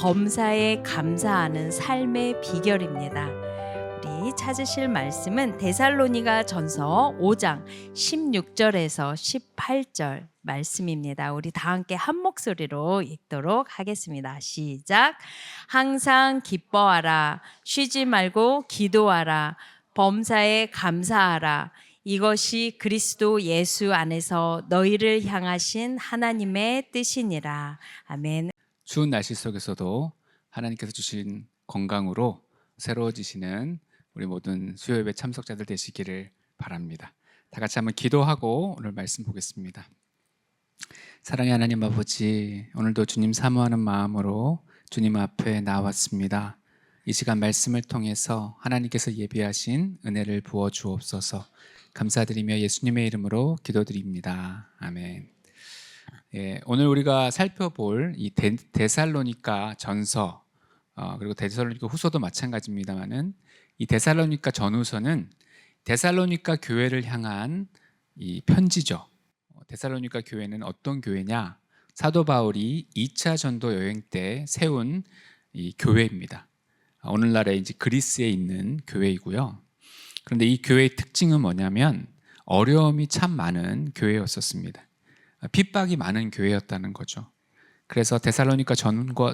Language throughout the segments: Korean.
범사에 감사하는 삶의 비결입니다. 우리 찾으실 말씀은 데살로니가 전서 5장 16절에서 18절 말씀입니다. 우리 다 함께 한 목소리로 읽도록 하겠습니다. 시작. 항상 기뻐하라. 쉬지 말고 기도하라. 범사에 감사하라. 이것이 그리스도 예수 안에서 너희를 향하신 하나님의 뜻이니라. 아멘. 추운 날씨 속에서도 하나님께서 주신 건강으로 새로워지시는 우리 모든 수요예배 참석자들 되시기를 바랍니다. 다 같이 한번 기도하고 오늘 말씀 보겠습니다. 사랑의 하나님 아버지, 오늘도 주님 사모하는 마음으로 주님 앞에 나왔습니다. 이 시간 말씀을 통해서 하나님께서 예비하신 은혜를 부어 주옵소서. 감사드리며 예수님의 이름으로 기도드립니다. 아멘. 오늘 우리가 살펴볼 이 데살로니가 전서 그리고 데살로니가 후서도 마찬가지입니다만은 이 데살로니가 전후서는 데살로니가 교회를 향한 이 편지죠. 데살로니가 교회는 어떤 교회냐? 사도 바울이 2차 전도 여행 때 세운 이 교회입니다. 오늘날에 이제 그리스에 있는 교회이고요. 그런데 이 교회의 특징은 뭐냐면 어려움이 참 많은 교회였었습니다. 핍박이 많은 교회였다는 거죠. 그래서 데살로니가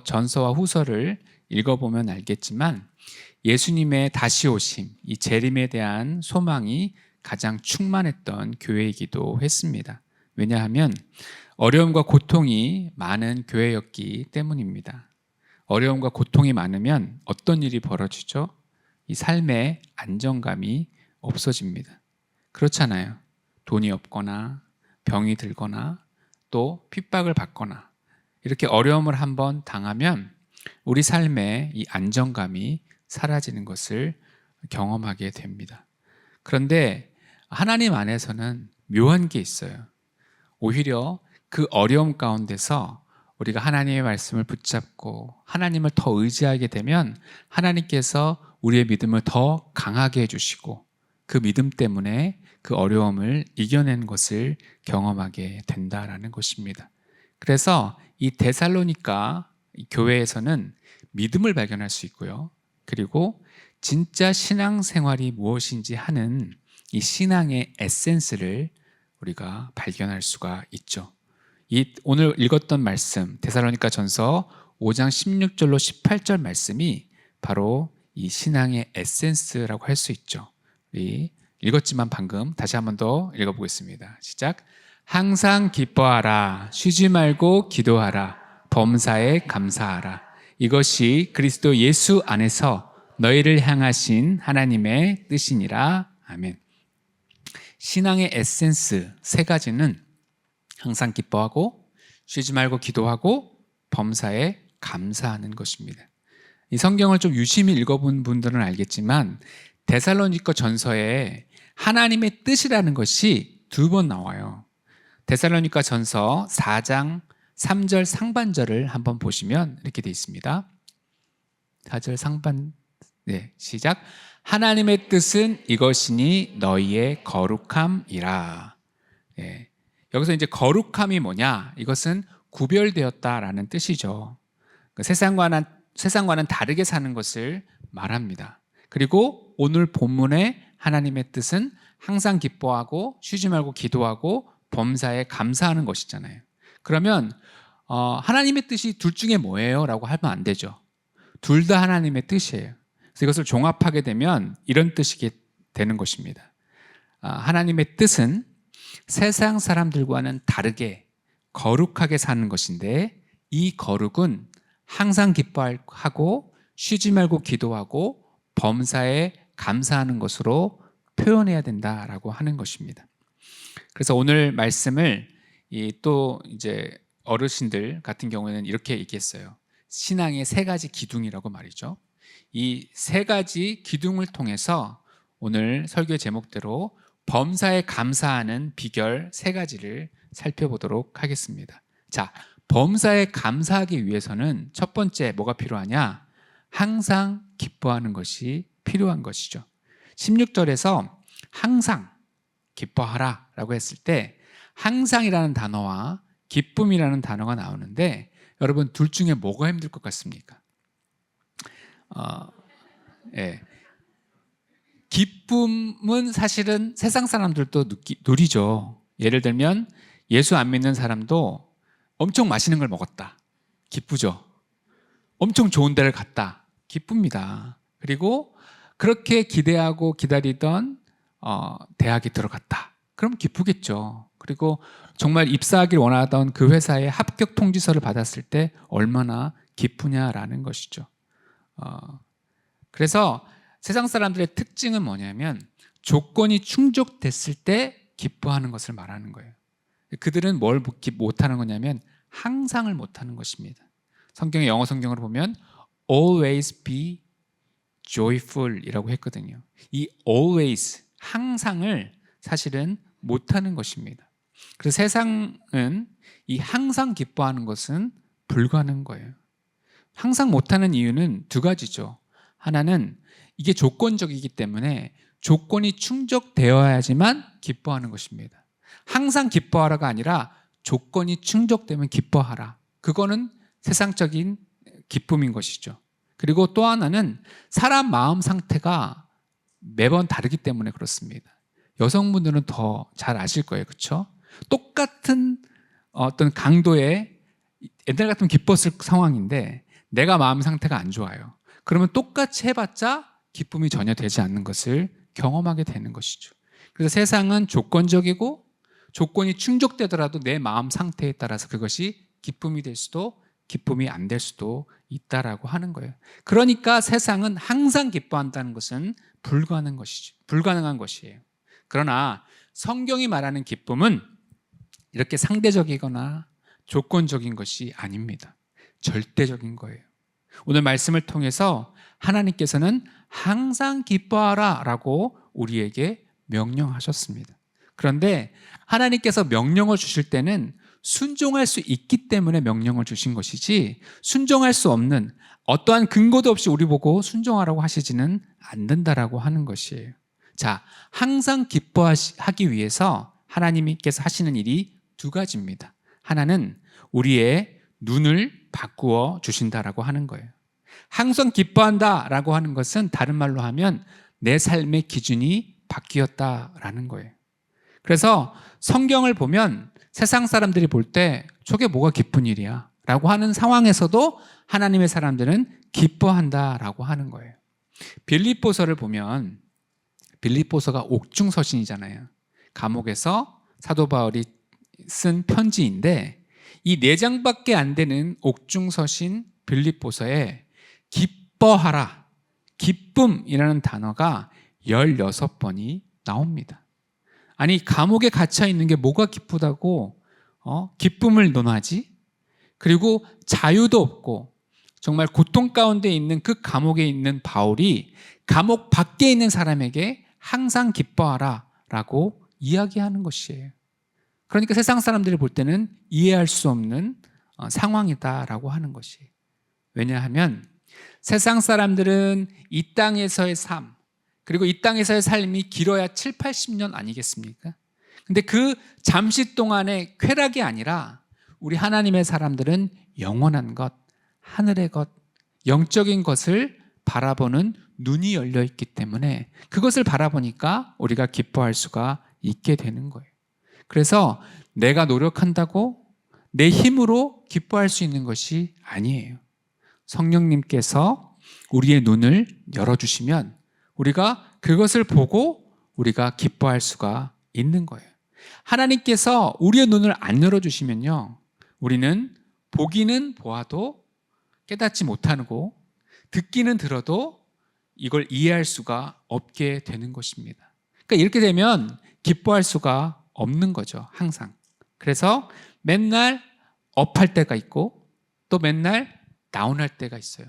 전서와 후서를 읽어보면 알겠지만 예수님의 다시 오심, 이 재림에 대한 소망이 가장 충만했던 교회이기도 했습니다. 왜냐하면 어려움과 고통이 많은 교회였기 때문입니다. 어려움과 고통이 많으면 어떤 일이 벌어지죠? 이 삶의 안정감이 없어집니다. 그렇잖아요. 돈이 없거나 병이 들거나 또 핍박을 받거나 이렇게 어려움을 한번 당하면 우리 삶의 이 안정감이 사라지는 것을 경험하게 됩니다. 그런데 하나님 안에서는 묘한 게 있어요. 오히려 그 어려움 가운데서 우리가 하나님의 말씀을 붙잡고 하나님을 더 의지하게 되면 하나님께서 우리의 믿음을 더 강하게 해주시고 그 믿음 때문에 그 어려움을 이겨낸 것을 경험하게 된다라는 것입니다. 그래서 이 데살로니가 교회에서는 믿음을 발견할 수 있고요. 그리고 진짜 신앙생활이 무엇인지 하는 이 신앙의 에센스를 우리가 발견할 수가 있죠. 이 오늘 읽었던 말씀 데살로니가 전서 5장 16절로 18절 말씀이 바로 이 신앙의 에센스라고 할 수 있죠. 우리 읽었지만 방금 다시 한 번 더 읽어보겠습니다. 시작. 항상 기뻐하라. 쉬지 말고 기도하라. 범사에 감사하라. 이것이 그리스도 예수 안에서 너희를 향하신 하나님의 뜻이니라. 아멘. 신앙의 에센스 세 가지는 항상 기뻐하고 쉬지 말고 기도하고 범사에 감사하는 것입니다. 이 성경을 좀 유심히 읽어본 분들은 알겠지만 데살로니가 전서에 하나님의 뜻이라는 것이 2번 나와요. 데살로니가 전서 4장 3절 상반절을 한번 보시면 이렇게 되어 있습니다. 4절 상반, 시작. 하나님의 뜻은 이것이니 너희의 거룩함이라. 여기서 이제 거룩함이 뭐냐? 이것은 구별되었다라는 뜻이죠. 세상과는 다르게 사는 것을 말합니다. 그리고 오늘 본문의 하나님의 뜻은 항상 기뻐하고 쉬지 말고 기도하고 범사에 감사하는 것이잖아요. 그러면 하나님의 뜻이 둘 중에 뭐예요? 라고 하면 안 되죠. 둘 다 하나님의 뜻이에요. 그래서 이것을 종합하게 되면 이런 뜻이 되는 것입니다. 하나님의 뜻은 세상 사람들과는 다르게 거룩하게 사는 것인데 이 거룩은 항상 기뻐하고 쉬지 말고 기도하고 범사에 감사하는 것으로 표현해야 된다라고 하는 것입니다. 그래서 오늘 말씀을 또 이제 어르신들 같은 경우에는 이렇게 얘기했어요. 신앙의 3가지 기둥이라고 말이죠. 이 3가지 기둥을 통해서 오늘 설교의 제목대로 범사에 감사하는 비결 3가지를 살펴보도록 하겠습니다. 자, 범사에 감사하기 위해서는 첫 번째 뭐가 필요하냐? 항상 기뻐하는 것이 필요한 것이죠. 16절에서 항상 기뻐하라 라고 했을 때 항상이라는 단어와 기쁨이라는 단어가 나오는데 여러분 둘 중에 뭐가 힘들 것 같습니까? 예. 기쁨은 사실은 세상 사람들도 누리죠. 예를 들면 예수 안 믿는 사람도 엄청 맛있는 걸 먹었다. 기쁘죠. 엄청 좋은 데를 갔다. 기쁩니다. 그리고 그렇게 기대하고 기다리던 대학에 들어갔다. 그럼 기쁘겠죠. 그리고 정말 입사하길 원하던 그 회사에 합격 통지서를 받았을 때 얼마나 기쁘냐라는 것이죠. 그래서 세상 사람들의 특징은 뭐냐면 조건이 충족됐을 때 기뻐하는 것을 말하는 거예요. 그들은 뭘 못하는 거냐면 항상을 못하는 것입니다. 성경의 영어 성경을 보면 always be joyful 이라고 했거든요. 이 always, 항상을 사실은 못하는 것입니다. 그래서 세상은 이 항상 기뻐하는 것은 불가능한 거예요. 항상 못하는 이유는 두 가지죠. 하나는 이게 조건적이기 때문에 조건이 충족되어야지만 기뻐하는 것입니다. 항상 기뻐하라가 아니라 조건이 충족되면 기뻐하라. 그거는 세상적인 기쁨인 것이죠. 그리고 또 하나는 사람 마음 상태가 매번 다르기 때문에 그렇습니다. 여성분들은 더 잘 아실 거예요. 그렇죠? 똑같은 어떤 강도의 옛날 같으면 기뻤을 상황인데 내가 마음 상태가 안 좋아요. 그러면 똑같이 해봤자 기쁨이 전혀 되지 않는 것을 경험하게 되는 것이죠. 그래서 세상은 조건적이고 조건이 충족되더라도 내 마음 상태에 따라서 그것이 기쁨이 될 수도 기쁨이 안 될 수도 있다라고 하는 거예요. 그러니까 세상은 항상 기뻐한다는 것은 불가능한 것이에요. 그러나 성경이 말하는 기쁨은 이렇게 상대적이거나 조건적인 것이 아닙니다. 절대적인 거예요. 오늘 말씀을 통해서 하나님께서는 항상 기뻐하라 라고 우리에게 명령하셨습니다. 그런데 하나님께서 명령을 주실 때는 순종할 수 있기 때문에 명령을 주신 것이지 순종할 수 없는 어떠한 근거도 없이 우리 보고 순종하라고 하시지는 않는다라고 하는 것이에요. 자, 항상 기뻐하기 위해서 하나님께서 하시는 일이 두 가지입니다. 하나는 우리의 눈을 바꾸어 주신다라고 하는 거예요. 항상 기뻐한다라고 하는 것은 다른 말로 하면 내 삶의 기준이 바뀌었다라는 거예요. 그래서 성경을 보면 세상 사람들이 볼 때 저게 뭐가 기쁜 일이야 라고 하는 상황에서도 하나님의 사람들은 기뻐한다라고 하는 거예요. 빌립보서를 보면 빌립보서가 옥중서신이잖아요. 감옥에서 사도 바울이 쓴 편지인데 이 4장밖에 안 되는 옥중서신 빌립보서에 기뻐하라, 기쁨이라는 단어가 16번이 나옵니다. 아니 감옥에 갇혀 있는 게 뭐가 기쁘다고 기쁨을 논하지? 그리고 자유도 없고 정말 고통 가운데 있는 그 감옥에 있는 바울이 감옥 밖에 있는 사람에게 항상 기뻐하라 라고 이야기하는 것이에요. 그러니까 세상 사람들이 볼 때는 이해할 수 없는 상황이다라고 하는 것이에요. 왜냐하면 세상 사람들은 이 땅에서의 삶 그리고 이 땅에서의 삶이 길어야 7, 80년 아니겠습니까? 근데 그 잠시 동안의 쾌락이 아니라 우리 하나님의 사람들은 영원한 것, 하늘의 것, 영적인 것을 바라보는 눈이 열려 있기 때문에 그것을 바라보니까 우리가 기뻐할 수가 있게 되는 거예요. 그래서 내가 노력한다고 내 힘으로 기뻐할 수 있는 것이 아니에요. 성령님께서 우리의 눈을 열어주시면 우리가 그것을 보고 우리가 기뻐할 수가 있는 거예요. 하나님께서 우리의 눈을 안 열어주시면요, 우리는 보기는 보아도 깨닫지 못하고 듣기는 들어도 이걸 이해할 수가 없게 되는 것입니다. 그러니까 이렇게 되면 기뻐할 수가 없는 거죠, 항상. 그래서 맨날 업할 때가 있고 또 맨날 다운할 때가 있어요.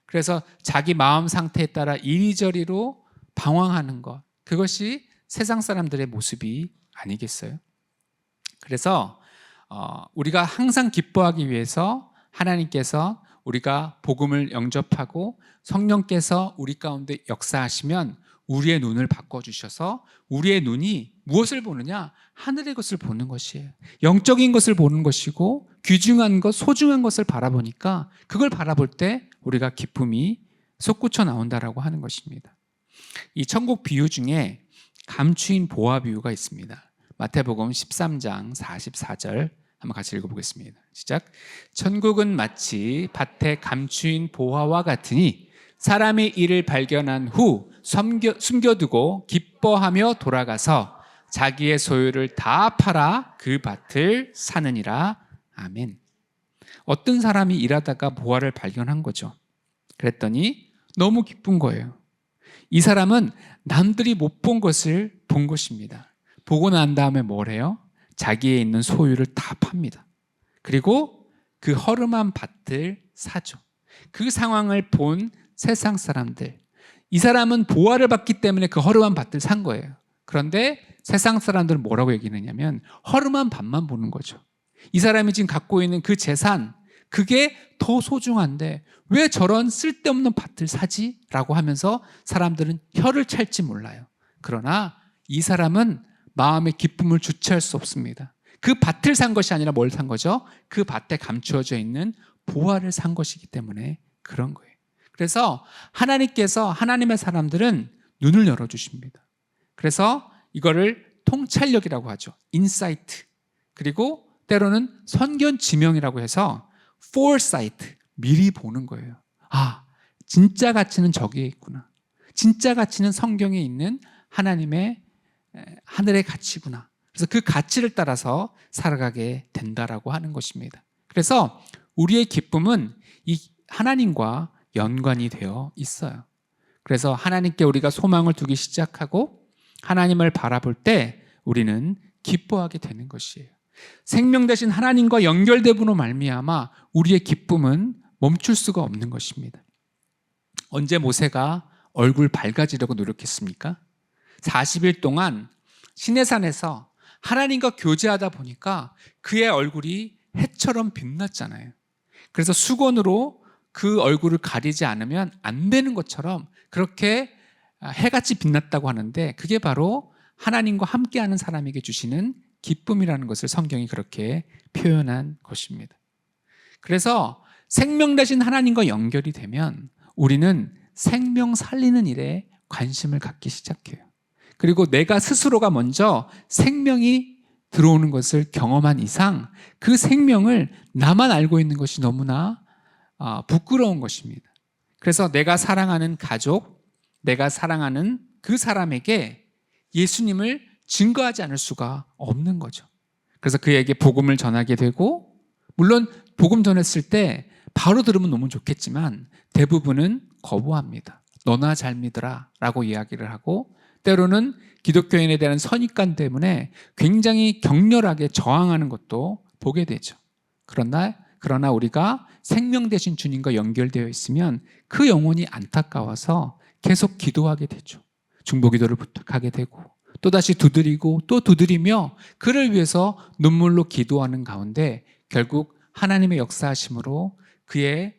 그래서 자기 마음 상태에 따라 이리저리로 방황하는 것, 그것이 세상 사람들의 모습이 아니겠어요? 그래서 우리가 항상 기뻐하기 위해서 하나님께서 우리가 복음을 영접하고 성령께서 우리 가운데 역사하시면 우리의 눈을 바꿔주셔서 우리의 눈이 무엇을 보느냐? 하늘의 것을 보는 것이에요. 영적인 것을 보는 것이고 귀중한 것, 소중한 것을 바라보니까 그걸 바라볼 때 우리가 기쁨이 솟구쳐 나온다라고 하는 것입니다. 이 천국 비유 중에 감추인 보화 비유가 있습니다. 마태복음 13장 44절 한번 같이 읽어보겠습니다. 시작. 천국은 마치 밭에 감추인 보화와 같으니 사람이 이를 발견한 후 숨겨두고 기뻐하며 돌아가서 자기의 소유를 다 팔아 그 밭을 사느니라. 아멘. 어떤 사람이 일하다가 보화를 발견한 거죠. 그랬더니 너무 기쁜 거예요. 이 사람은 남들이 못 본 것을 본 것입니다. 보고 난 다음에 뭘 해요? 자기에 있는 소유를 다 팝니다. 그리고 그 허름한 밭을 사죠. 그 상황을 본 세상 사람들, 이 사람은 보화를 받기 때문에 그 허름한 밭을 산 거예요. 그런데 세상 사람들은 뭐라고 얘기하냐면 허름한 밭만 보는 거죠. 이 사람이 지금 갖고 있는 그 재산, 그게 더 소중한데 왜 저런 쓸데없는 밭을 사지? 라고 하면서 사람들은 혀를 찰지 몰라요. 그러나 이 사람은 마음의 기쁨을 주체할 수 없습니다. 그 밭을 산 것이 아니라 뭘 산 거죠? 그 밭에 감추어져 있는 보화를 산 것이기 때문에 그런 거예요. 그래서 하나님께서 하나님의 사람들은 눈을 열어주십니다. 그래서 이거를 통찰력이라고 하죠. 인사이트. 그리고 때로는 선견지명이라고 해서 foresight, 미리 보는 거예요. 아, 진짜 가치는 저기에 있구나. 진짜 가치는 성경에 있는 하나님의 하늘의 가치구나. 그래서 그 가치를 따라서 살아가게 된다라고 하는 것입니다. 그래서 우리의 기쁨은 이 하나님과 연관이 되어 있어요. 그래서 하나님께 우리가 소망을 두기 시작하고 하나님을 바라볼 때 우리는 기뻐하게 되는 것이에요. 생명 대신 하나님과 연결됨으로 말미암아 우리의 기쁨은 멈출 수가 없는 것입니다. 언제 모세가 얼굴 밝아지려고 노력했습니까? 40일 동안 시내산에서 하나님과 교제하다 보니까 그의 얼굴이 해처럼 빛났잖아요. 그래서 수건으로 그 얼굴을 가리지 않으면 안 되는 것처럼 그렇게 해같이 빛났다고 하는데 그게 바로 하나님과 함께하는 사람에게 주시는 기쁨이라는 것을 성경이 그렇게 표현한 것입니다. 그래서 생명 대신 하나님과 연결이 되면 우리는 생명 살리는 일에 관심을 갖기 시작해요. 그리고 내가 스스로가 먼저 생명이 들어오는 것을 경험한 이상 그 생명을 나만 알고 있는 것이 너무나 부끄러운 것입니다. 그래서 내가 사랑하는 가족, 내가 사랑하는 그 사람에게 예수님을 증거하지 않을 수가 없는 거죠. 그래서 그에게 복음을 전하게 되고, 물론 복음 전했을 때 바로 들으면 너무 좋겠지만 대부분은 거부합니다. 너나 잘 믿으라 라고 이야기를 하고, 때로는 기독교인에 대한 선입관 때문에 굉장히 격렬하게 저항하는 것도 보게 되죠. 그러나 우리가 생명 되신 주님과 연결되어 있으면 그 영혼이 안타까워서 계속 기도하게 되죠. 중보기도를 부탁하게 되고 또다시 두드리고 또 두드리며 그를 위해서 눈물로 기도하는 가운데 결국 하나님의 역사하심으로 그의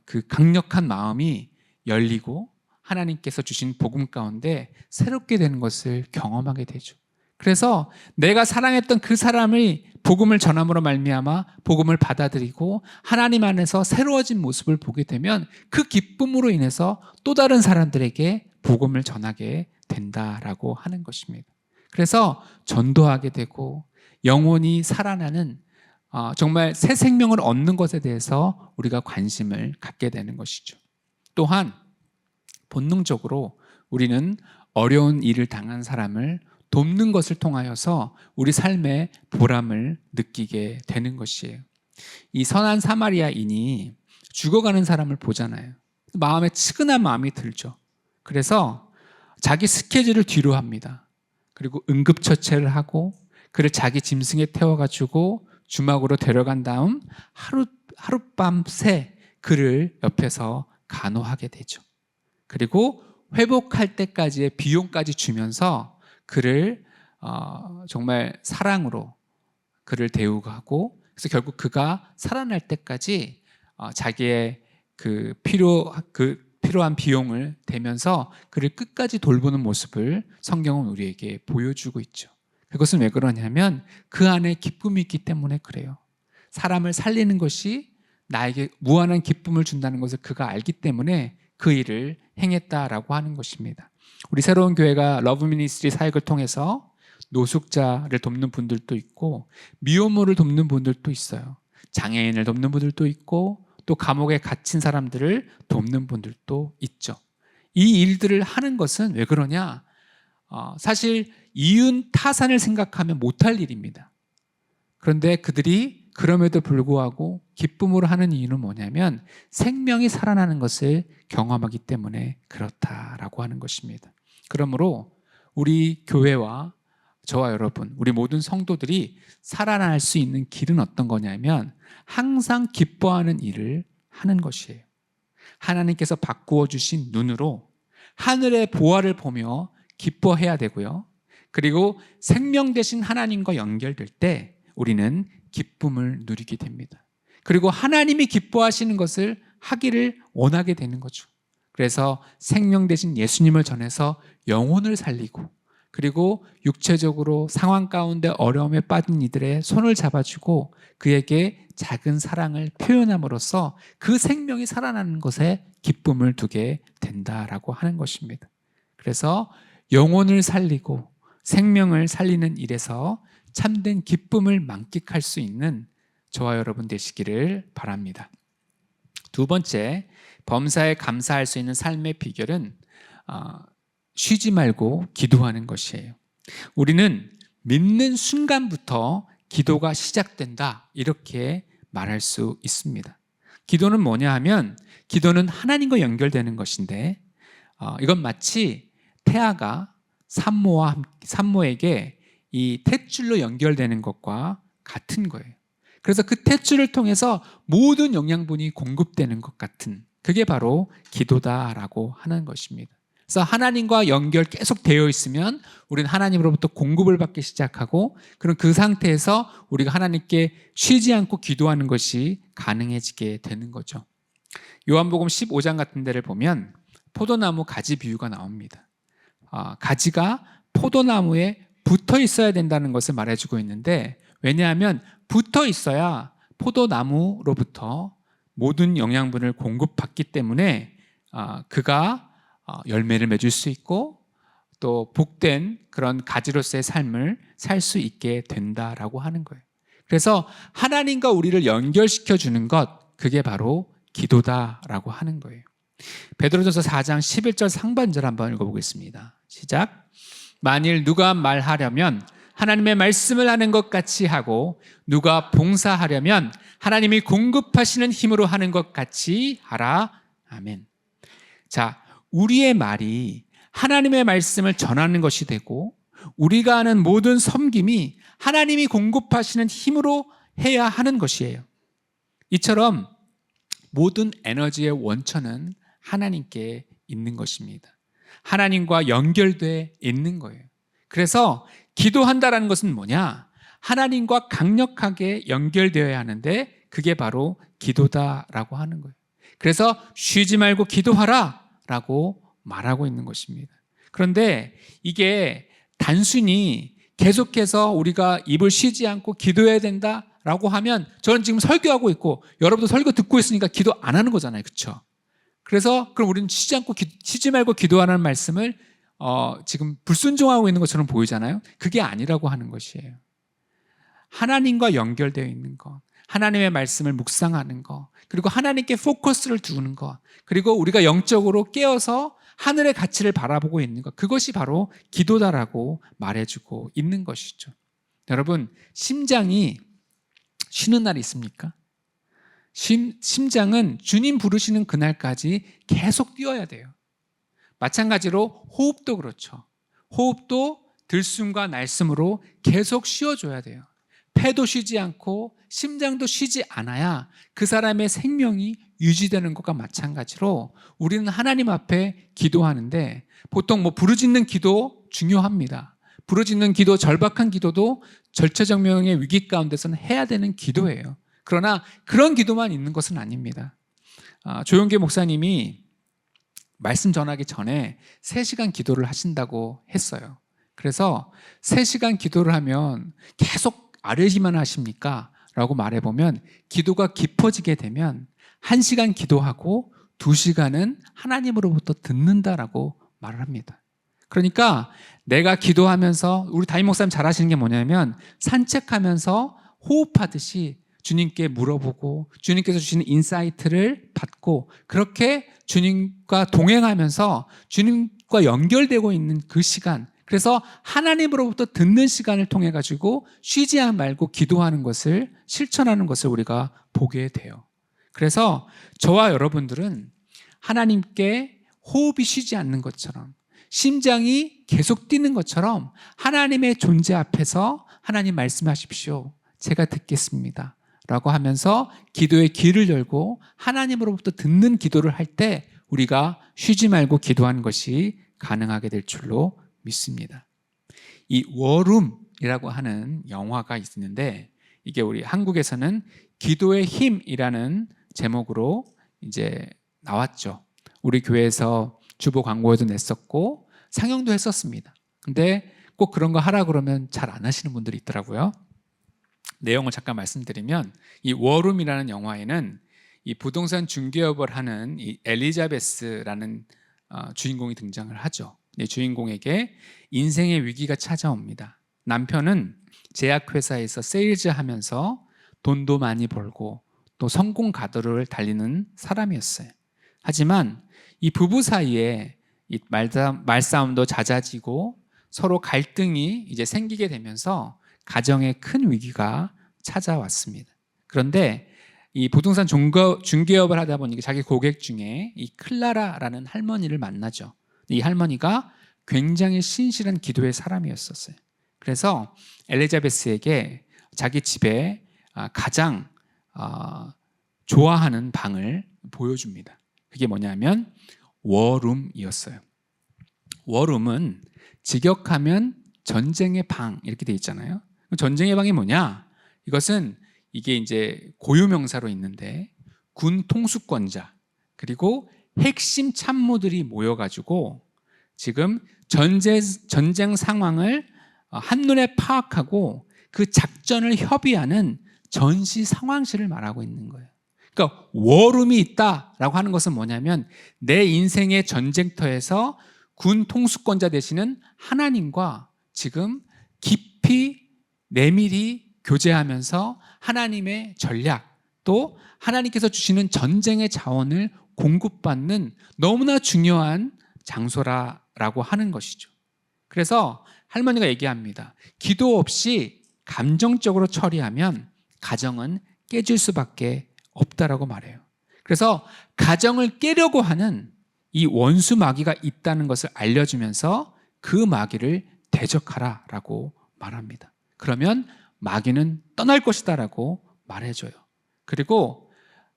그 강력한 마음이 열리고 하나님께서 주신 복음 가운데 새롭게 되는 것을 경험하게 되죠. 그래서 내가 사랑했던 그 사람의 복음을 전함으로 말미암아 복음을 받아들이고 하나님 안에서 새로워진 모습을 보게 되면 그 기쁨으로 인해서 또 다른 사람들에게 복음을 전하게 된다라고 하는 것입니다. 그래서 전도하게 되고 영혼이 살아나는 정말 새 생명을 얻는 것에 대해서 우리가 관심을 갖게 되는 것이죠. 또한 본능적으로 우리는 어려운 일을 당한 사람을 돕는 것을 통하여서 우리 삶의 보람을 느끼게 되는 것이에요. 이 선한 사마리아인이 죽어가는 사람을 보잖아요. 마음에 측은한 마음이 들죠. 그래서 자기 스케줄을 뒤로 합니다. 그리고 응급처치를 하고 그를 자기 짐승에 태워가지고 주막으로 데려간 다음 하룻밤 새 그를 옆에서 간호하게 되죠. 그리고 회복할 때까지의 비용까지 주면서 그를 정말 사랑으로 그를 대우하고 그래서 결국 그가 살아날 때까지 자기의 그 필요한 비용을 대면서 그를 끝까지 돌보는 모습을 성경은 우리에게 보여주고 있죠. 그것은 왜 그러냐면 그 안에 기쁨이 있기 때문에 그래요. 사람을 살리는 것이 나에게 무한한 기쁨을 준다는 것을 그가 알기 때문에 그 일을 행했다라고 하는 것입니다. 우리 새로운 교회가 러브 미니스트리 사역을 통해서 노숙자를 돕는 분들도 있고 미혼모를 돕는 분들도 있어요. 장애인을 돕는 분들도 있고 또 감옥에 갇힌 사람들을 돕는 분들도 있죠. 이 일들을 하는 것은 왜 그러냐? 사실 이윤 타산을 생각하면 못할 일입니다. 그런데 그들이 그럼에도 불구하고 기쁨으로 하는 이유는 뭐냐면 생명이 살아나는 것을 경험하기 때문에 그렇다라고 하는 것입니다. 그러므로 우리 교회와 저와 여러분, 우리 모든 성도들이 살아날 수 있는 길은 어떤 거냐면 항상 기뻐하는 일을 하는 것이에요. 하나님께서 바꾸어 주신 눈으로 하늘의 보화를 보며 기뻐해야 되고요. 그리고 생명 되신 하나님과 연결될 때 우리는 기쁨을 누리게 됩니다. 그리고 하나님이 기뻐하시는 것을 하기를 원하게 되는 거죠. 그래서 생명 되신 예수님을 전해서 영혼을 살리고 그리고 육체적으로 상황 가운데 어려움에 빠진 이들의 손을 잡아주고 그에게 작은 사랑을 표현함으로써 그 생명이 살아나는 것에 기쁨을 두게 된다라고 하는 것입니다. 그래서 영혼을 살리고 생명을 살리는 일에서 참된 기쁨을 만끽할 수 있는 저와 여러분 되시기를 바랍니다. 두 번째, 범사에 감사할 수 있는 삶의 비결은 쉬지 말고 기도하는 것이에요. 우리는 믿는 순간부터 기도가 시작된다 이렇게 말할 수 있습니다. 기도는 뭐냐 하면 기도는 하나님과 연결되는 것인데 이건 마치 태아가 산모에게 이 탯줄로 연결되는 것과 같은 거예요. 그래서 그 탯줄을 통해서 모든 영양분이 공급되는 것 같은 그게 바로 기도다라고 하는 것입니다. 그래서 하나님과 연결 계속 되어 있으면 우리는 하나님으로부터 공급을 받기 시작하고 그럼 그 상태에서 우리가 하나님께 쉬지 않고 기도하는 것이 가능해지게 되는 거죠. 요한복음 15장 같은 데를 보면 포도나무 가지 비유가 나옵니다. 가지가 포도나무에 붙어 있어야 된다는 것을 말해주고 있는데 왜냐하면 붙어 있어야 포도나무로부터 모든 영양분을 공급받기 때문에 그가 열매를 맺을 수 있고 또 복된 그런 가지로서의 삶을 살 수 있게 된다라고 하는 거예요. 그래서 하나님과 우리를 연결시켜 주는 것 그게 바로 기도다라고 하는 거예요. 베드로전서 4장 11절 상반절 한번 읽어보겠습니다. 시작. 만일 누가 말하려면 하나님의 말씀을 하는 것 같이 하고 누가 봉사하려면 하나님이 공급하시는 힘으로 하는 것 같이 하라. 아멘. 자, 우리의 말이 하나님의 말씀을 전하는 것이 되고 우리가 하는 모든 섬김이 하나님이 공급하시는 힘으로 해야 하는 것이에요. 이처럼 모든 에너지의 원천은 하나님께 있는 것입니다. 하나님과 연결돼 있는 거예요. 그래서 기도한다라는 것은 뭐냐? 하나님과 강력하게 연결되어야 하는데 그게 바로 기도다라고 하는 거예요. 그래서 쉬지 말고 기도하라 라고 말하고 있는 것입니다. 그런데 이게 단순히 계속해서 우리가 입을 쉬지 않고 기도해야 된다라고 하면 저는 지금 설교하고 있고 여러분도 설교 듣고 있으니까 기도 안 하는 거잖아요. 그렇죠? 그래서 그럼 우리는 쉬지 말고 기도하라는 말씀을 지금 불순종하고 있는 것처럼 보이잖아요. 그게 아니라고 하는 것이에요. 하나님과 연결되어 있는 것, 하나님의 말씀을 묵상하는 것, 그리고 하나님께 포커스를 두는 것, 그리고 우리가 영적으로 깨어서 하늘의 가치를 바라보고 있는 것, 그것이 바로 기도다라고 말해주고 있는 것이죠. 여러분, 심장이 쉬는 날이 있습니까? 심장은 주님 부르시는 그날까지 계속 뛰어야 돼요. 마찬가지로 호흡도 그렇죠. 호흡도 들숨과 날숨으로 계속 쉬어줘야 돼요. 폐도 쉬지 않고 심장도 쉬지 않아야 그 사람의 생명이 유지되는 것과 마찬가지로 우리는 하나님 앞에 기도하는데 보통 부르짖는 기도 중요합니다. 부르짖는 기도, 절박한 기도도 절체절명의 위기 가운데서는 해야 되는 기도예요. 그러나 그런 기도만 있는 것은 아닙니다. 조용계 목사님이 말씀 전하기 전에 3시간 기도를 하신다고 했어요. 그래서 3시간 기도를 하면 계속 아뢰기만 하십니까? 라고 말해보면 기도가 깊어지게 되면 1시간 기도하고 2시간은 하나님으로부터 듣는다라고 말을 합니다. 그러니까 내가 기도하면서, 우리 담임 목사님 잘 하시는 게 뭐냐면 산책하면서 호흡하듯이 주님께 물어보고 주님께서 주시는 인사이트를 받고, 그렇게 주님과 동행하면서 주님과 연결되고 있는 그 시간, 그래서 하나님으로부터 듣는 시간을 통해 가지고 쉬지 말고 기도하는 것을 실천하는 것을 우리가 보게 돼요. 그래서 저와 여러분들은 하나님께 호흡이 쉬지 않는 것처럼, 심장이 계속 뛰는 것처럼 하나님의 존재 앞에서 하나님 말씀하십시오, 제가 듣겠습니다 라고 하면서 기도의 귀를 열고 하나님으로부터 듣는 기도를 할 때 우리가 쉬지 말고 기도하는 것이 가능하게 될 줄로 믿습니다. 이 워룸이라고 하는 영화가 있는데, 이게 우리 한국에서는 기도의 힘이라는 제목으로 이제 나왔죠. 우리 교회에서 주보 광고에도 냈었고 상영도 했었습니다. 근데 꼭 그런 거 하라 그러면 잘 안 하시는 분들이 있더라고요. 내용을 잠깐 말씀드리면, 이 워룸이라는 영화에는 이 부동산 중개업을 하는 이 엘리자베스라는 주인공이 등장을 하죠. 이 주인공에게 인생의 위기가 찾아옵니다. 남편은 제약회사에서 세일즈하면서 돈도 많이 벌고 또 성공 가도를 달리는 사람이었어요. 하지만 이 부부 사이에 이 말싸움도 잦아지고 서로 갈등이 이제 생기게 되면서 가정에 큰 위기가 찾아왔습니다. 그런데 이 부동산 중개업을 하다 보니까 자기 고객 중에 이 클라라라는 할머니를 만나죠. 이 할머니가 굉장히 신실한 기도의 사람이었었어요. 그래서 엘리자베스에게 자기 집에 가장 좋아하는 방을 보여줍니다. 그게 뭐냐면 워룸이었어요. 워룸은 직역하면 전쟁의 방 이렇게 돼 있잖아요. 전쟁의 방이 뭐냐? 이것은 이게 이제 고유명사로 있는데 군 통수권자 그리고 핵심 참모들이 모여가지고 지금 전쟁 상황을 한눈에 파악하고 그 작전을 협의하는 전시 상황실을 말하고 있는 거예요. 그러니까 워룸이 있다라고 하는 것은 뭐냐면 내 인생의 전쟁터에서 군 통수권자 되시는 하나님과 지금 깊이 내밀히 교제하면서 하나님의 전략, 또 하나님께서 주시는 전쟁의 자원을 공급받는 너무나 중요한 장소라고 하는 것이죠. 그래서 할머니가 얘기합니다. 기도 없이 감정적으로 처리하면 가정은 깨질 수밖에 없다라고 말해요. 그래서 가정을 깨려고 하는 이 원수 마귀가 있다는 것을 알려주면서 그 마귀를 대적하라라고 말합니다. 그러면 마귀는 떠날 것이다라고 말해줘요. 그리고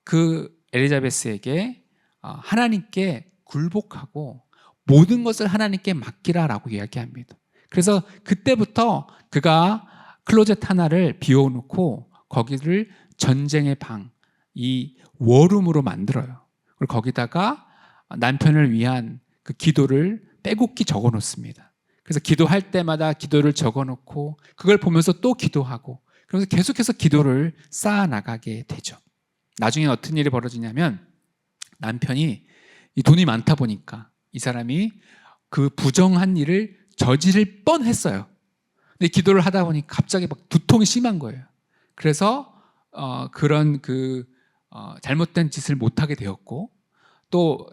그 엘리자베스에게 하나님께 굴복하고 모든 것을 하나님께 맡기라라고 이야기합니다. 그래서 그때부터 그가 클로젯 하나를 비워놓고 거기를 전쟁의 방, 이 워룸으로 만들어요. 그리고 거기다가 남편을 위한 그 기도를 빼곡히 적어놓습니다. 그래서 기도할 때마다 기도를 적어놓고 그걸 보면서 또 기도하고, 그래서 계속해서 기도를 쌓아나가게 되죠. 나중에 어떤 일이 벌어지냐면 남편이 이 돈이 많다 보니까 이 사람이 그 부정한 일을 저지를 뻔했어요. 근데 기도를 하다 보니 갑자기 막 두통이 심한 거예요. 그래서 그런 잘못된 짓을 못하게 되었고, 또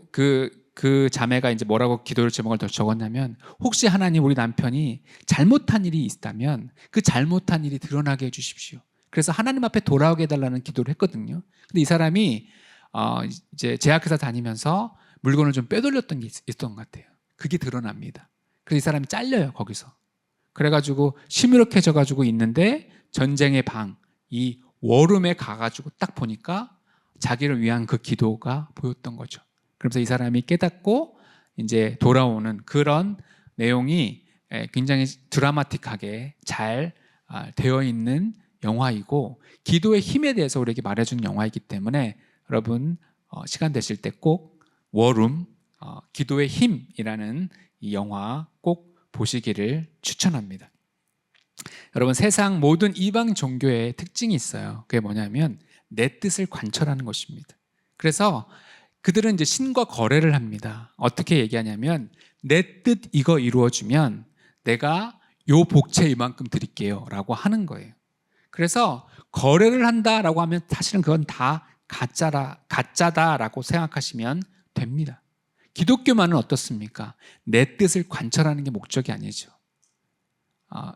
그 자매가 이제 뭐라고 기도를 제목을 더 적었냐면, 혹시 하나님 우리 남편이 잘못한 일이 있다면 그 잘못한 일이 드러나게 해주십시오. 그래서 하나님 앞에 돌아오게 해달라는 기도를 했거든요. 근데 이 사람이 이제 제약회사 다니면서 물건을 좀 빼돌렸던 게 있었던 것 같아요. 그게 드러납니다. 그래서 이 사람이 잘려요, 거기서. 그래가지고 시무룩해져가지고 있는데 전쟁의 방, 이 워룸에 가가지고 딱 보니까 자기를 위한 그 기도가 보였던 거죠. 그래서 이 사람이 깨닫고 이제 돌아오는 그런 내용이 굉장히 드라마틱하게 잘 되어 있는 영화이고, 기도의 힘에 대해서 우리에게 말해주는 영화이기 때문에 여러분 시간 되실 때 꼭 워룸, 기도의 힘이라는 이 영화 꼭 보시기를 추천합니다. 여러분, 세상 모든 이방 종교의 특징이 있어요. 그게 뭐냐면 내 뜻을 관철하는 것입니다. 그래서 그들은 이제 신과 거래를 합니다. 어떻게 얘기하냐면 내 뜻 이거 이루어주면 내가 요 복채 이만큼 드릴게요 라고 하는 거예요. 그래서 거래를 한다라고 하면 사실은 그건 다 가짜다라고 생각하시면 됩니다. 기독교만은 어떻습니까? 내 뜻을 관철하는 게 목적이 아니죠.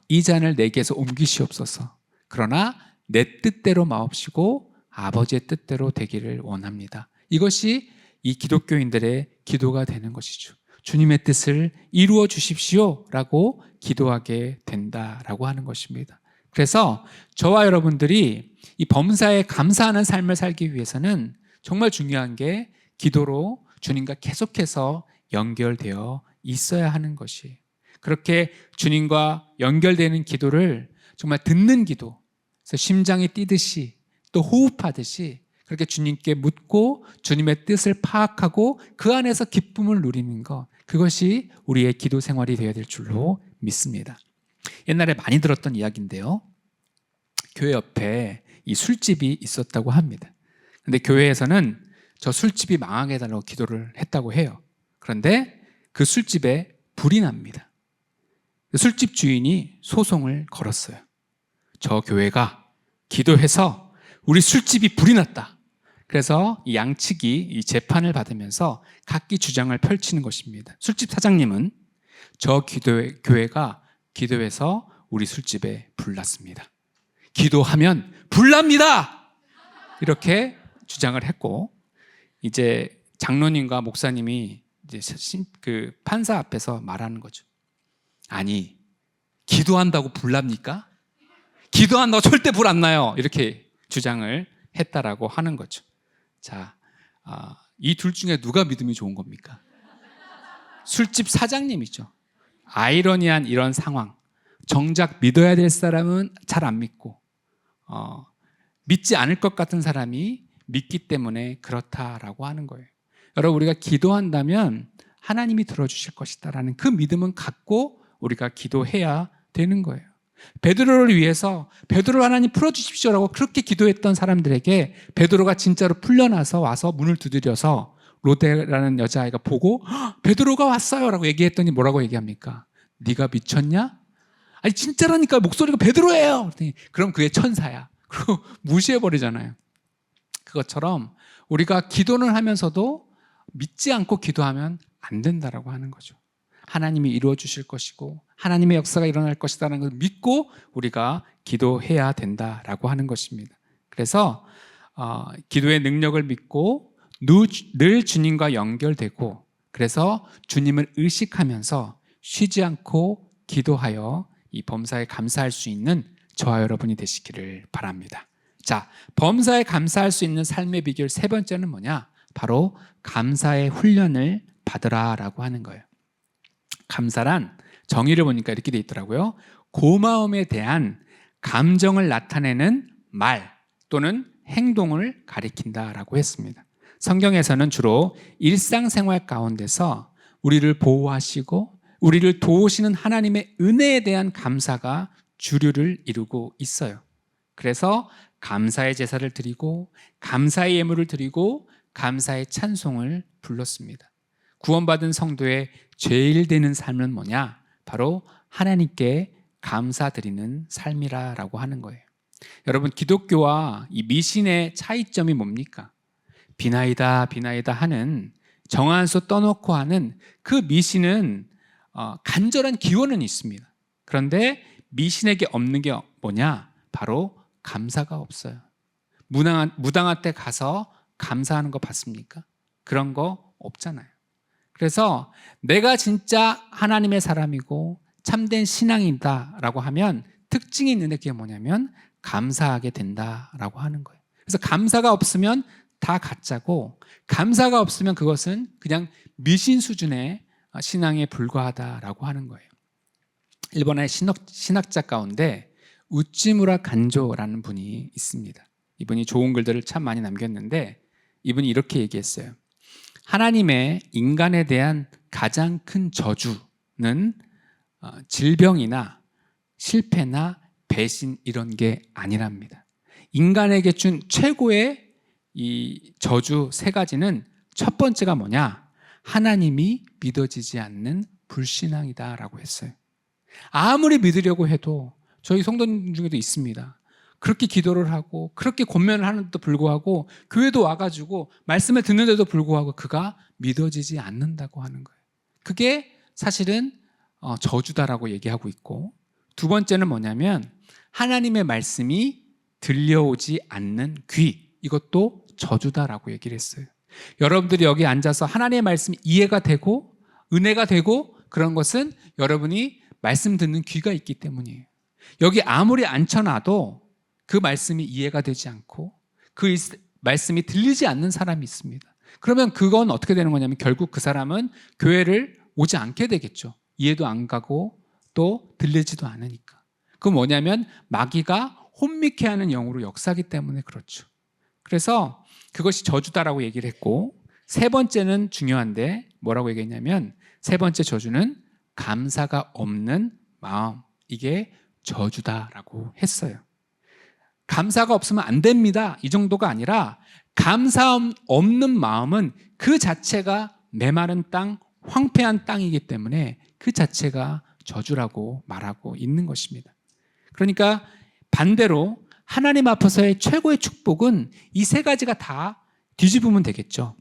이 잔을 내게서 옮기시옵소서. 그러나 내 뜻대로 마옵시고 아버지의 뜻대로 되기를 원합니다. 이것이 이 기독교인들의 기도가 되는 것이죠. 주님의 뜻을 이루어 주십시오 라고 기도하게 된다라고 하는 것입니다. 그래서 저와 여러분들이 이 범사에 감사하는 삶을 살기 위해서는 정말 중요한 게 기도로 주님과 계속해서 연결되어 있어야 하는 것이, 그렇게 주님과 연결되는 기도를 정말 듣는 기도, 그래서 심장이 뛰듯이 또 호흡하듯이 그렇게 주님께 묻고 주님의 뜻을 파악하고 그 안에서 기쁨을 누리는 것, 그것이 우리의 기도 생활이 되어야 될 줄로 믿습니다. 옛날에 많이 들었던 이야기인데요, 교회 옆에 이 술집이 있었다고 합니다. 그런데 교회에서는 저 술집이 망하게 해달라고 기도를 했다고 해요. 그런데 그 술집에 불이 납니다. 술집 주인이 소송을 걸었어요. 저 교회가 기도해서 우리 술집이 불이 났다. 그래서 이 양측이 이 재판을 받으면서 각기 주장을 펼치는 것입니다. 술집 사장님은 저 교회가 기도해서 우리 술집에 불 났습니다. 기도하면 불 납니다! 이렇게 주장을 했고, 이제 장로님과 목사님이 이제 그 판사 앞에서 말하는 거죠. 아니, 기도한다고 불 납니까? 기도한다고 절대 불 안 나요. 이렇게 주장을 했다라고 하는 거죠. 자, 이 둘 중에 누가 믿음이 좋은 겁니까? 술집 사장님이죠. 아이러니한 이런 상황, 정작 믿어야 될 사람은 잘 안 믿고 믿지 않을 것 같은 사람이 믿기 때문에 그렇다라고 하는 거예요. 여러분, 우리가 기도한다면 하나님이 들어주실 것이다라는 그 믿음은 갖고 우리가 기도해야 되는 거예요. 베드로를 위해서 베드로 하나님 풀어주십시오라고 그렇게 기도했던 사람들에게 베드로가 진짜로 풀려나서 와서 문을 두드려서 로데라는 여자아이가 보고 베드로가 왔어요 라고 얘기했더니 뭐라고 얘기합니까? 네가 미쳤냐? 아니 진짜라니까, 목소리가 베드로예요. 그럼 그게 천사야. 그리고 무시해버리잖아요. 그것처럼 우리가 기도를 하면서도 믿지 않고 기도하면 안 된다라고 하는 거죠. 하나님이 이루어 주실 것이고 하나님의 역사가 일어날 것이라는 걸 믿고 우리가 기도해야 된다라고 하는 것입니다. 그래서 기도의 능력을 믿고 늘 주님과 연결되고, 그래서 주님을 의식하면서 쉬지 않고 기도하여 이 범사에 감사할 수 있는 저와 여러분이 되시기를 바랍니다. 자, 범사에 감사할 수 있는 삶의 비결 세 번째는 뭐냐? 바로 감사의 훈련을 받으라라고 하는 거예요. 감사란 정의를 보니까 이렇게 돼 있더라고요. 고마움에 대한 감정을 나타내는 말 또는 행동을 가리킨다라고 했습니다. 성경에서는 주로 일상생활 가운데서 우리를 보호하시고 우리를 도우시는 하나님의 은혜에 대한 감사가 주류를 이루고 있어요. 그래서 감사의 제사를 드리고 감사의 예물을 드리고 감사의 찬송을 불렀습니다. 구원받은 성도의 제일 되는 삶은 뭐냐? 바로 하나님께 감사드리는 삶이라고 하는 거예요. 여러분, 기독교와 이 미신의 차이점이 뭡니까? 비나이다 비나이다 하는 정한수 떠놓고 하는 그 미신은 간절한 기원은 있습니다. 그런데 미신에게 없는 게 뭐냐? 바로 감사가 없어요. 무당한 때 가서 감사하는 거 봤습니까? 그런 거 없잖아요. 그래서 내가 진짜 하나님의 사람이고 참된 신앙이다라고 하면 특징이 있는데 그게 뭐냐면 감사하게 된다라고 하는 거예요. 그래서 감사가 없으면 다 가짜고, 감사가 없으면 그것은 그냥 미신 수준의 신앙에 불과하다라고 하는 거예요. 일본의 신학자 가운데 우찌무라 간조라는 분이 있습니다. 이분이 좋은 글들을 참 많이 남겼는데 이분이 이렇게 얘기했어요. 하나님의 인간에 대한 가장 큰 저주는 질병이나 실패나 배신 이런 게 아니랍니다. 인간에게 준 최고의 이 저주 세 가지는 첫 번째가 뭐냐? 하나님이 믿어지지 않는 불신앙이다라고 했어요. 아무리 믿으려고 해도 저희 성도님 중에도 있습니다. 그렇게 기도를 하고 그렇게 권면을 하는데도 불구하고 교회도 와가지고 말씀을 듣는데도 불구하고 그가 믿어지지 않는다고 하는 거예요. 그게 사실은 저주다라고 얘기하고 있고, 두 번째는 뭐냐면 하나님의 말씀이 들려오지 않는 귀, 이것도 저주다라고 얘기를 했어요. 여러분들이 여기 앉아서 하나님의 말씀이 이해가 되고 은혜가 되고 그런 것은 여러분이 말씀 듣는 귀가 있기 때문이에요. 여기 아무리 앉혀놔도 그 말씀이 이해가 되지 않고 그 말씀이 들리지 않는 사람이 있습니다. 그러면 그건 어떻게 되는 거냐면 결국 그 사람은 교회를 오지 않게 되겠죠. 이해도 안 가고 또 들리지도 않으니까. 그건 뭐냐면 마귀가 혼미케 하는 영으로 역사하기 때문에 그렇죠. 그래서 그것이 저주다라고 얘기를 했고, 세 번째는 중요한데 뭐라고 얘기했냐면 세 번째 저주는 감사가 없는 마음, 이게 저주다라고 했어요. 감사가 없으면 안 됩니다, 이 정도가 아니라 감사 없는 마음은 그 자체가 메마른 땅, 황폐한 땅이기 때문에 그 자체가 저주라고 말하고 있는 것입니다. 그러니까 반대로 하나님 앞에서의 최고의 축복은 이 세 가지가 다 뒤집으면 되겠죠.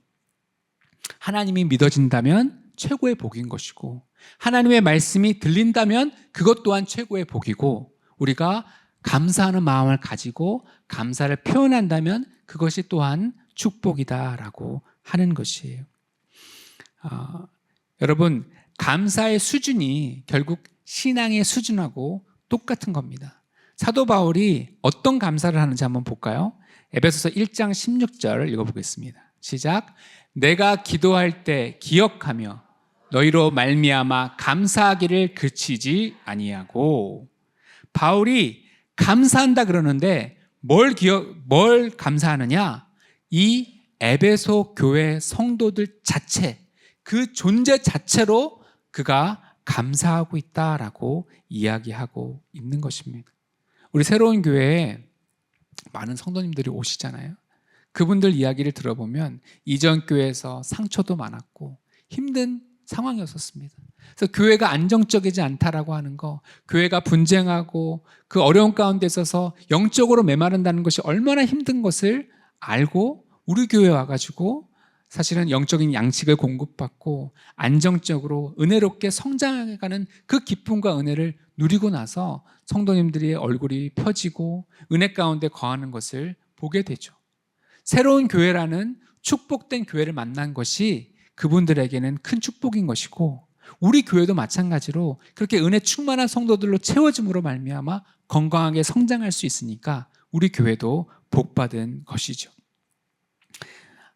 하나님이 믿어진다면 최고의 복인 것이고, 하나님의 말씀이 들린다면 그것 또한 최고의 복이고, 우리가 감사하는 마음을 가지고 감사를 표현한다면 그것이 또한 축복이다라고 하는 것이에요. 여러분, 감사의 수준이 결국 신앙의 수준하고 똑같은 겁니다. 사도 바울이 어떤 감사를 하는지 한번 볼까요? 에베소서 1장 16절 읽어보겠습니다. 시작. 내가 기도할 때 기억하며 너희로 말미암아 감사하기를 그치지 아니하고. 바울이 감사한다 그러는데 뭘 감사하느냐? 이 에베소 교회 성도들 자체, 그 존재 자체로 그가 감사하고 있다라고 이야기하고 있는 것입니다. 우리 새로운 교회에 많은 성도님들이 오시잖아요. 그분들 이야기를 들어보면 이전 교회에서 상처도 많았고 힘든 상황이었습니다. 그래서 교회가 안정적이지 않다라고 하는 거, 교회가 분쟁하고 그 어려운 가운데 있어서 영적으로 메마른다는 것이 얼마나 힘든 것을 알고 우리 교회에 와가지고 사실은 영적인 양식을 공급받고 안정적으로 은혜롭게 성장해가는 그 기쁨과 은혜를 누리고 나서 성도님들의 얼굴이 펴지고 은혜 가운데 거하는 것을 보게 되죠. 새로운 교회라는 축복된 교회를 만난 것이 그분들에게는 큰 축복인 것이고, 우리 교회도 마찬가지로 그렇게 은혜 충만한 성도들로 채워짐으로 말미암아 건강하게 성장할 수 있으니까 우리 교회도 복받은 것이죠.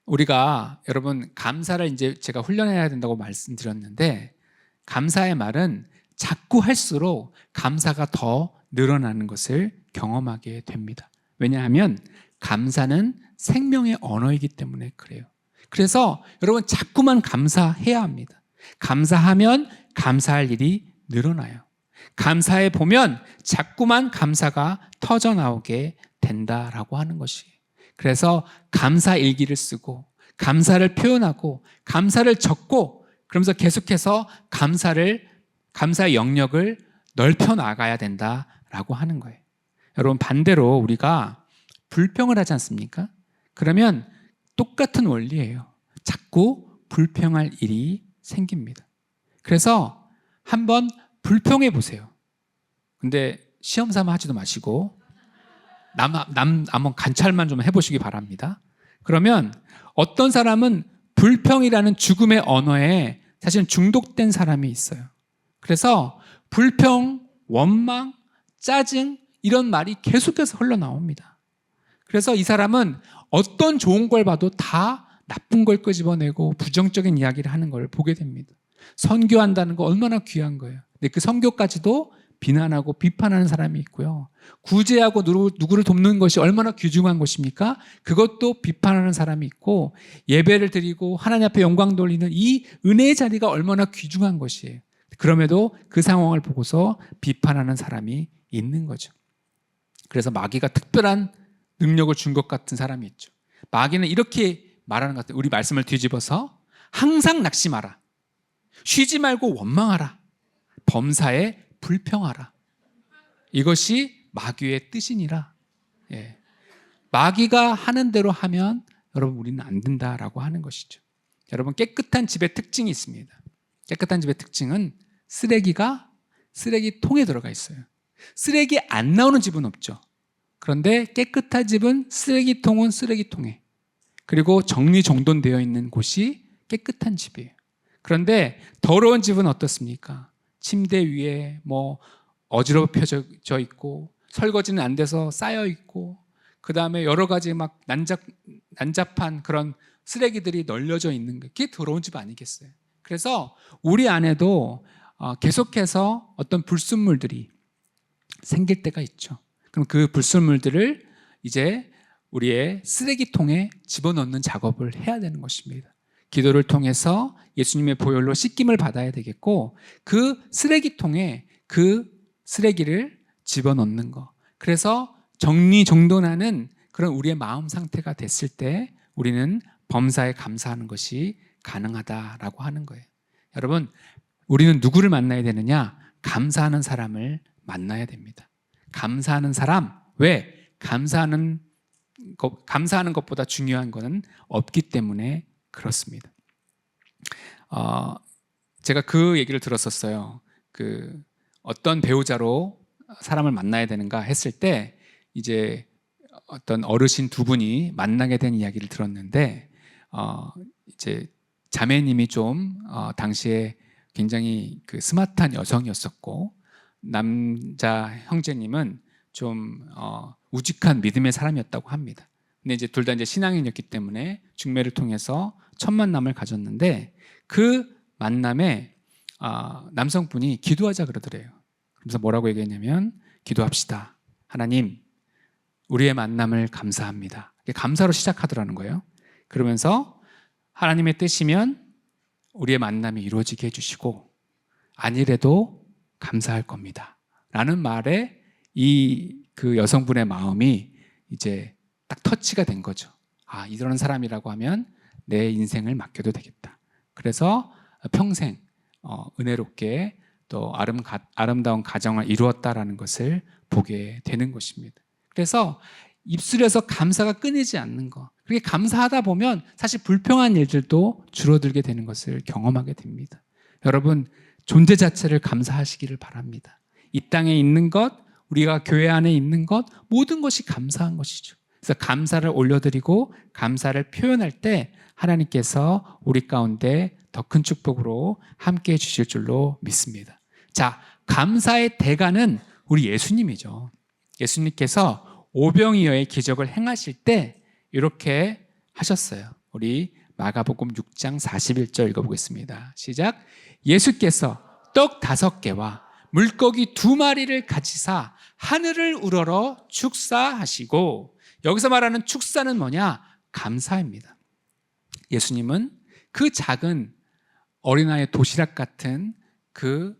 우리가 여러분 감사를 이제 제가 훈련해야 된다고 말씀드렸는데, 감사의 말은 자꾸 할수록 감사가 더 늘어나는 것을 경험하게 됩니다. 왜냐하면 감사는 생명의 언어이기 때문에 그래요. 그래서 여러분 자꾸만 감사해야 합니다. 감사하면 감사할 일이 늘어나요. 감사해 보면 자꾸만 감사가 터져 나오게 된다라고 하는 것이에요. 그래서 감사 일기를 쓰고 감사를 표현하고 감사를 적고 그러면서 계속해서 감사의 영역을 넓혀 나가야 된다라고 하는 거예요. 여러분 반대로 우리가 불평을 하지 않습니까? 그러면 똑같은 원리예요. 자꾸 불평할 일이 생깁니다. 그래서 한번 불평해 보세요. 근데 시험 삼아 하지도 마시고 한번 관찰만 좀 해보시기 바랍니다. 그러면 어떤 사람은 불평이라는 죽음의 언어에 사실은 중독된 사람이 있어요. 그래서 불평, 원망, 짜증 이런 말이 계속해서 흘러나옵니다. 그래서 이 사람은 어떤 좋은 걸 봐도 다 나쁜 걸 끄집어내고 부정적인 이야기를 하는 걸 보게 됩니다. 선교한다는 거 얼마나 귀한 거예요. 근데 그 선교까지도 비난하고 비판하는 사람이 있고요. 구제하고 누구를 돕는 것이 얼마나 귀중한 것입니까? 그것도 비판하는 사람이 있고, 예배를 드리고 하나님 앞에 영광 돌리는 이 은혜의 자리가 얼마나 귀중한 것이에요. 그럼에도 그 상황을 보고서 비판하는 사람이 있는 거죠. 그래서 마귀가 특별한 능력을 준 것 같은 사람이 있죠. 마귀는 이렇게 말하는 것 같아요. 우리 말씀을 뒤집어서 항상 낙심하라. 쉬지 말고 원망하라. 범사에 불평하라. 이것이 마귀의 뜻이니라. 예. 마귀가 하는 대로 하면 여러분 우리는 안 된다라고 하는 것이죠. 여러분 깨끗한 집의 특징이 있습니다. 깨끗한 집의 특징은 쓰레기가 쓰레기통에 들어가 있어요. 쓰레기 안 나오는 집은 없죠. 그런데 깨끗한 집은 쓰레기통은 쓰레기통에, 그리고 정리정돈되어 있는 곳이 깨끗한 집이에요. 그런데 더러운 집은 어떻습니까? 침대 위에 뭐 어지럽혀져 있고 설거지는 안 돼서 쌓여 있고 그 다음에 여러 가지 막 난잡한 그런 쓰레기들이 널려져 있는 게, 그게 더러운 집 아니겠어요? 그래서 우리 안에도 계속해서 어떤 불순물들이 생길 때가 있죠. 그럼 그 불순물들을 이제 우리의 쓰레기통에 집어넣는 작업을 해야 되는 것입니다. 기도를 통해서 예수님의 보혈로 씻김을 받아야 되겠고, 그 쓰레기통에 그 쓰레기를 집어넣는 거. 그래서 정리정돈하는 그런 우리의 마음 상태가 됐을 때 우리는 범사에 감사하는 것이 가능하다라고 하는 거예요. 여러분, 우리는 누구를 만나야 되느냐? 감사하는 사람을 만나야 됩니다. 감사하는 사람, 왜? 감사하는 것보다 중요한 것은 없기 때문에 그렇습니다. 제가 그 얘기를 들었었어요. 어떤 배우자로 사람을 만나야 되는가 했을 때 이제 어떤 어르신 두 분이 만나게 된 이야기를 들었는데, 이제 자매님이 좀 당시에 굉장히 스마트한 여성이었었고, 남자 형제님은 좀 우직한 믿음의 사람이었다고 합니다. 근데 이제 둘 다 이제 신앙인이었기 때문에 중매를 통해서 첫 만남을 가졌는데, 그 만남에 남성분이 기도하자 그러더래요. 그래서 뭐라고 얘기했냐면, 기도합시다. 하나님, 우리의 만남을 감사합니다. 감사로 시작하더라는 거예요. 그러면서 하나님의 뜻이면 우리의 만남이 이루어지게 해주시고 아니래도 감사할 겁니다. 라는 말에 그 여성분의 마음이 이제 딱 터치가 된 거죠. 이런 사람이라고 하면 내 인생을 맡겨도 되겠다. 그래서 평생 은혜롭게 또 아름다운 가정을 이루었다라는 것을 보게 되는 것입니다. 그래서 입술에서 감사가 끊이지 않는 것, 그렇게 감사하다 보면 사실 불평한 일들도 줄어들게 되는 것을 경험하게 됩니다. 여러분, 존재 자체를 감사하시기를 바랍니다. 이 땅에 있는 것, 우리가 교회 안에 있는 것, 모든 것이 감사한 것이죠. 그래서 감사를 올려드리고 감사를 표현할 때 하나님께서 우리 가운데 더 큰 축복으로 함께해 주실 줄로 믿습니다. 자, 감사의 대가는 우리 예수님이죠. 예수님께서 오병이어의 기적을 행하실 때 이렇게 하셨어요. 우리 마가복음 6장 41절 읽어보겠습니다. 시작. 예수께서 떡 5개와 물고기 2마리를 가지사 하늘을 우러러 축사하시고, 여기서 말하는 축사는 뭐냐? 감사입니다. 예수님은 그 작은 어린아이의 도시락 같은 그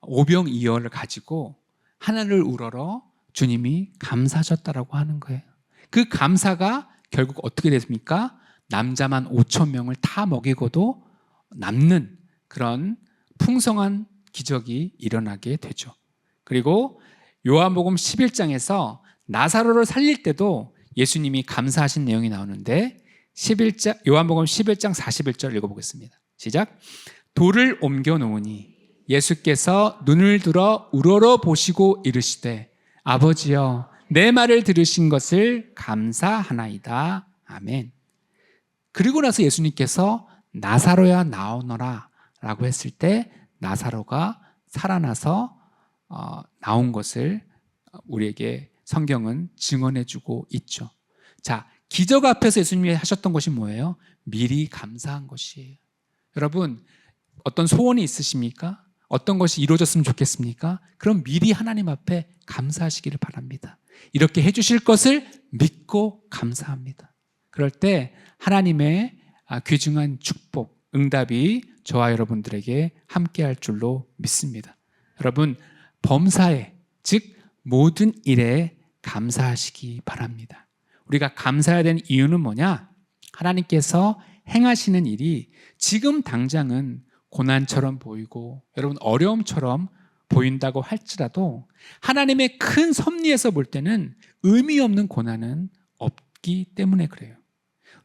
오병이어를 가지고 하늘을 우러러 주님이 감사하셨다라고 하는 거예요. 그 감사가 결국 어떻게 됐습니까? 남자만 5,000명을 다 먹이고도 남는 그런 풍성한 기적이 일어나게 되죠. 그리고 요한복음 11장에서 나사로를 살릴 때도 예수님이 감사하신 내용이 나오는데, 요한복음 11장 41절 읽어보겠습니다. 시작. 돌을 옮겨 놓으니 예수께서 눈을 들어 우러러 보시고 이르시되 아버지여, 내 말을 들으신 것을 감사하나이다. 아멘. 그리고 나서 예수님께서 나사로야 나오너라 라고 했을 때 나사로가 살아나서 나온 것을 우리에게 성경은 증언해주고 있죠. 자, 기적 앞에서 예수님이 하셨던 것이 뭐예요? 미리 감사한 것이에요. 여러분, 어떤 소원이 있으십니까? 어떤 것이 이루어졌으면 좋겠습니까? 그럼 미리 하나님 앞에 감사하시기를 바랍니다. 이렇게 해주실 것을 믿고 감사합니다. 그럴 때 하나님의 귀중한 축복, 응답이 저와 여러분들에게 함께할 줄로 믿습니다. 여러분, 범사에, 즉 모든 일에 감사하시기 바랍니다. 우리가 감사해야 되는 이유는 뭐냐? 하나님께서 행하시는 일이 지금 당장은 고난처럼 보이고 여러분 어려움처럼 보인다고 할지라도 하나님의 큰 섭리에서 볼 때는 의미 없는 고난은 없기 때문에 그래요.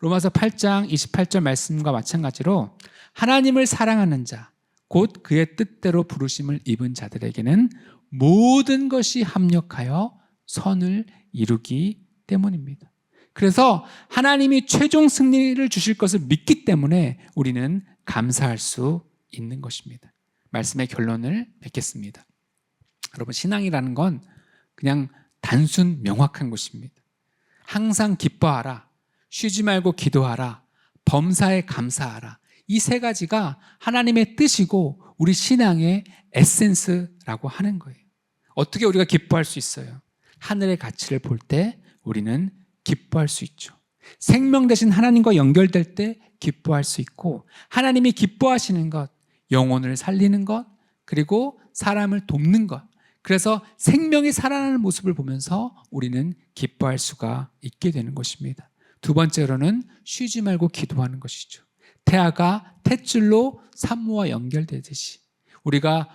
로마서 8장 28절 말씀과 마찬가지로 하나님을 사랑하는 자, 곧 그의 뜻대로 부르심을 입은 자들에게는 모든 것이 합력하여 선을 이루기 때문입니다. 그래서 하나님이 최종 승리를 주실 것을 믿기 때문에 우리는 감사할 수 있는 것입니다. 말씀의 결론을 맺겠습니다. 여러분, 신앙이라는 건 그냥 단순 명확한 것입니다. 항상 기뻐하라, 쉬지 말고 기도하라, 범사에 감사하라. 이 세 가지가 하나님의 뜻이고 우리 신앙의 에센스라고 하는 거예요. 어떻게 우리가 기뻐할 수 있어요? 하늘의 가치를 볼 때 우리는 기뻐할 수 있죠. 생명 되신 하나님과 연결될 때 기뻐할 수 있고, 하나님이 기뻐하시는 것, 영혼을 살리는 것, 그리고 사람을 돕는 것, 그래서 생명이 살아나는 모습을 보면서 우리는 기뻐할 수가 있게 되는 것입니다. 두 번째로는 쉬지 말고 기도하는 것이죠. 태아가 탯줄로 산모와 연결되듯이 우리가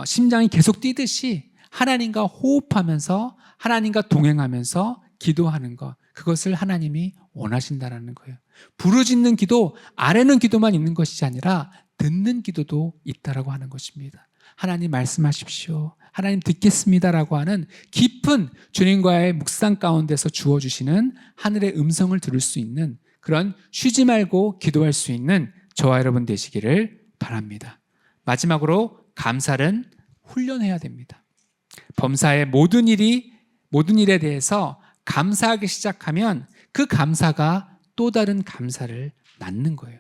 심장이 계속 뛰듯이 하나님과 호흡하면서 하나님과 동행하면서 기도하는 것, 그것을 하나님이 원하신다는 거예요. 부르짖는 기도, 아뢰는 기도만 있는 것이 아니라 듣는 기도도 있다라고 하는 것입니다. 하나님 말씀하십시오, 하나님 듣겠습니다라고 하는 깊은 주님과의 묵상 가운데서 주어주시는 하늘의 음성을 들을 수 있는 그런 쉬지 말고 기도할 수 있는 저와 여러분 되시기를 바랍니다. 마지막으로 감사는 훈련해야 됩니다. 범사의 모든 일에 대해서 감사하기 시작하면 그 감사가 또 다른 감사를 낳는 거예요.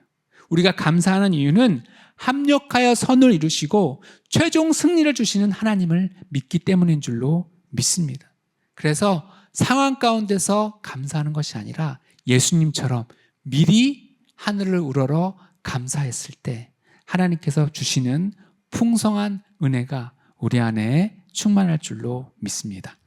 우리가 감사하는 이유는 합력하여 선을 이루시고 최종 승리를 주시는 하나님을 믿기 때문인 줄로 믿습니다. 그래서 상황 가운데서 감사하는 것이 아니라 예수님처럼 미리 하늘을 우러러 감사했을 때 하나님께서 주시는 풍성한 은혜가 우리 안에 충만할 줄로 믿습니다.